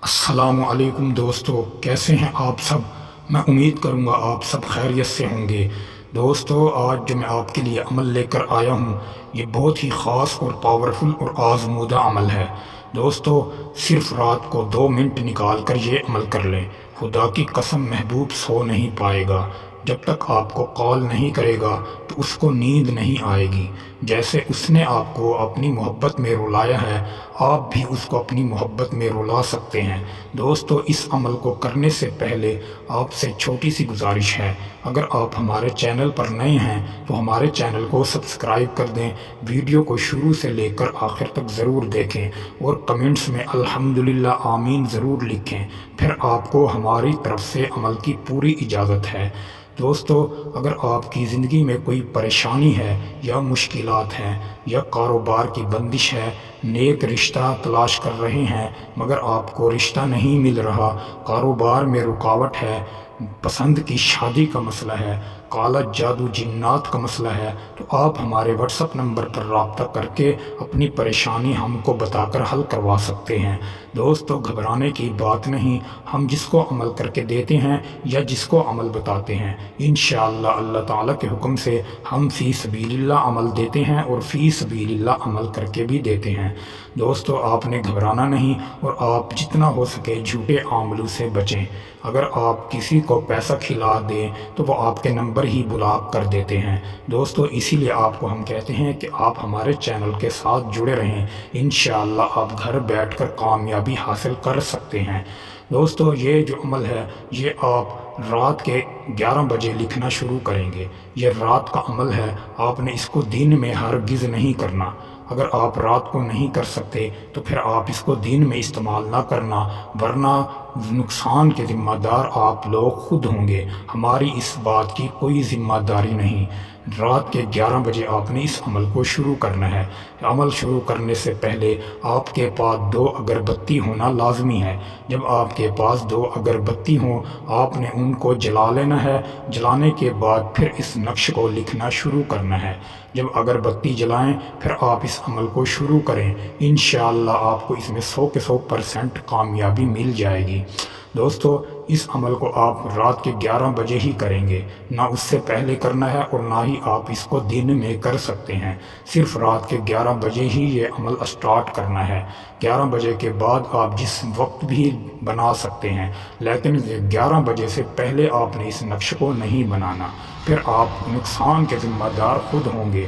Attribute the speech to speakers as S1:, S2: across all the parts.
S1: السلام علیکم دوستو، کیسے ہیں آپ سب؟ میں امید کروں گا آپ سب خیریت سے ہوں گے۔ دوستو، آج جو میں آپ کے لیے عمل لے کر آیا ہوں، یہ بہت ہی خاص اور پاورفل اور آزمودہ عمل ہے۔ دوستو، صرف رات کو 2 منٹ نکال کر یہ عمل کر لیں۔ خدا کی قسم، محبوب سو نہیں پائے گا۔ جب تک آپ کو کال نہیں کرے گا تو اس کو نیند نہیں آئے گی۔ جیسے اس نے آپ کو اپنی محبت میں رلایا ہے، آپ بھی اس کو اپنی محبت میں رلا سکتے ہیں۔ دوستو، اس عمل کو کرنے سے پہلے آپ سے چھوٹی سی گزارش ہے۔ اگر آپ ہمارے چینل پر نئے ہیں تو ہمارے چینل کو سبسکرائب کر دیں، ویڈیو کو شروع سے لے کر آخر تک ضرور دیکھیں اور کمنٹس میں الحمدللہ آمین ضرور لکھیں۔ پھر آپ کو ہماری طرف سے عمل کی پوری اجازت ہے۔ دوستو، اگر آپ کی زندگی میں کوئی پریشانی ہے یا مشکلات ہیں یا کاروبار کی بندش ہے، نیک رشتہ تلاش کر رہے ہیں مگر آپ کو رشتہ نہیں مل رہا، کاروبار میں رکاوٹ ہے، پسند کی شادی کا مسئلہ ہے، کالا جادو جنات کا مسئلہ ہے، تو آپ ہمارے واٹس ایپ نمبر پر رابطہ کر کے اپنی پریشانی ہم کو بتا کر حل کروا سکتے ہیں۔ دوستو، گھبرانے کی بات نہیں، ہم جس کو عمل کر کے دیتے ہیں یا جس کو عمل بتاتے ہیں، انشاءاللہ اللہ تعالیٰ کے حکم سے ہم فی سبیل اللہ عمل دیتے ہیں اور فی سبیل اللہ عمل کر کے بھی دیتے ہیں۔ دوستو، آپ نے گھبرانا نہیں اور آپ جتنا ہو سکے جھوٹے عاملوں سے بچیں۔ اگر آپ کسی کو پیسہ کھلا دیں تو وہ آپ کے نمبر ہی بلاک کر دیتے ہیں۔ دوستو، اسی لیے آپ کو ہم کہتے ہیں کہ آپ ہمارے چینل کے ساتھ جڑے رہیں، انشاءاللہ آپ گھر بیٹھ کر کامیابی حاصل کر سکتے ہیں۔ دوستو، یہ جو عمل ہے یہ آپ رات کے 11 بجے لکھنا شروع کریں گے۔ یہ رات کا عمل ہے، آپ نے اس کو دن میں ہرگز نہیں کرنا۔ اگر آپ رات کو نہیں کر سکتے تو پھر آپ اس کو دن میں استعمال نہ کرنا، ورنہ نقصان کے ذمہ دار آپ لوگ خود ہوں گے، ہماری اس بات کی کوئی ذمہ داری نہیں۔ رات کے 11 بجے آپ نے اس عمل کو شروع کرنا ہے۔ عمل شروع کرنے سے پہلے آپ کے پاس 2 اگربتی ہونا لازمی ہے۔ جب آپ کے پاس 2 اگربتی ہوں، آپ نے ان کو جلا لینا ہے۔ جلانے کے بعد پھر اس نقش کو لکھنا شروع کرنا ہے۔ جب اگربتی جلائیں پھر آپ اس عمل کو شروع کریں، انشاءاللہ آپ کو اس میں 100% کامیابی مل جائے گی۔ دوستو، اس عمل کو آپ رات کے 11 بجے ہی کریں گے، نہ اس سے پہلے کرنا ہے اور نہ ہی آپ اس کو دن میں کر سکتے ہیں۔ صرف رات کے 11 بجے ہی یہ عمل اسٹارٹ کرنا ہے۔ 11 بجے کے بعد آپ جس وقت بھی بنا سکتے ہیں، لیکن 11 بجے سے پہلے آپ نے اس نقش کو نہیں بنانا، پھر آپ نقصان کے ذمہ دار خود ہوں گے۔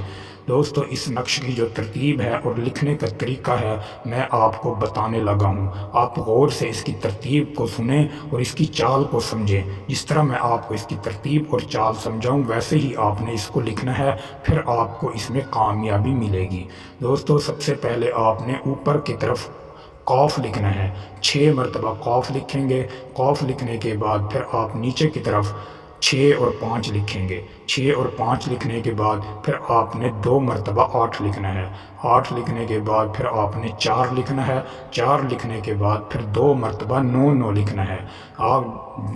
S1: دوستو، اس نقش کی جو ترتیب ہے اور لکھنے کا طریقہ ہے میں آپ کو بتانے لگا ہوں۔ آپ غور سے اس کی ترتیب کو سنیں اور اس کی چال کو سمجھیں۔ جس طرح میں آپ کو اس کی ترتیب اور چال سمجھاؤں ویسے ہی آپ نے اس کو لکھنا ہے، پھر آپ کو اس میں کامیابی ملے گی۔ دوستو، سب سے پہلے آپ نے اوپر کی طرف قاف لکھنا ہے، 6 مرتبہ قاف لکھیں گے۔ قاف لکھنے کے بعد پھر آپ نیچے کی طرف 6 اور 5 لکھیں گے۔ 6 اور 5 لکھنے کے بعد پھر آپ نے 2 مرتبہ 8 لکھنا ہے۔ 8 لکھنے کے بعد پھر آپ نے 4 لکھنا ہے۔ 4 لکھنے کے بعد پھر 2 مرتبہ 9 لکھنا ہے۔ آپ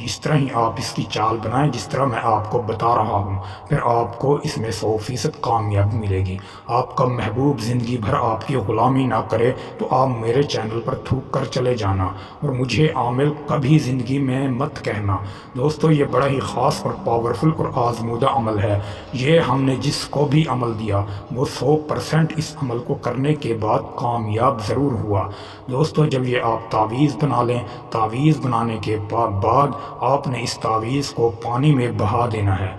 S1: اس طرح ہی آپ اس کی چال بنائیں جس طرح میں آپ کو بتا رہا ہوں، پھر آپ کو اس میں 100% کامیابی ملے گی۔ آپ کا محبوب زندگی بھر آپ کی غلامی نہ کرے تو آپ میرے چینل پر تھوک کر چلے جانا اور مجھے عامل کبھی زندگی میں مت کہنا۔ دوستو، یہ بڑا ہی خاص اور پاورفل اور آزمودہ عمل ہے۔ یہ ہم نے جس کو بھی عمل دیا وہ 100% اس عمل کو کرنے کے بعد کامیاب ضرور ہوا۔ دوستو، جب یہ آپ تعویذ بنا لیں، تعویذ بنانے کے بعد آپ نے اس تعویذ کو پانی میں بہا دینا ہے۔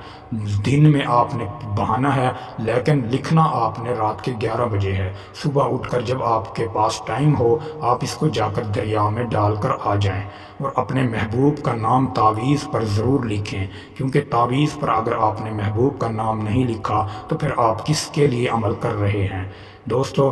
S1: دن میں آپ نے بہانا ہے، لیکن لکھنا آپ نے رات کے 11 بجے ہے۔ صبح اٹھ کر جب آپ کے پاس ٹائم ہو، آپ اس کو جا کر دریا میں ڈال کر آ جائیں اور اپنے محبوب کا نام تعویذ پر ضرور لکھیں، کیونکہ تعویذ پر اگر آپ نے محبوب کا نام نہیں لکھا تو پھر آپ کس کے لیے عمل کر رہے ہیں۔ دوستو،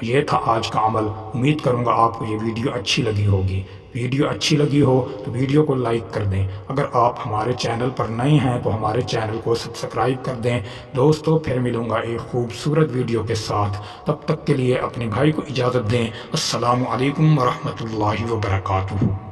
S1: یہ تھا آج کا عمل۔ امید کروں گا آپ کو یہ ویڈیو اچھی لگی ہوگی۔ ویڈیو اچھی لگی ہو تو ویڈیو کو لائک کر دیں۔ اگر آپ ہمارے چینل پر نئے ہیں تو ہمارے چینل کو سبسکرائب کر دیں۔ دوستو، پھر ملوں گا ایک خوبصورت ویڈیو کے ساتھ، تب تک کے لیے اپنے بھائی کو اجازت دیں۔ السلام علیکم ورحمۃ اللہ وبرکاتہ۔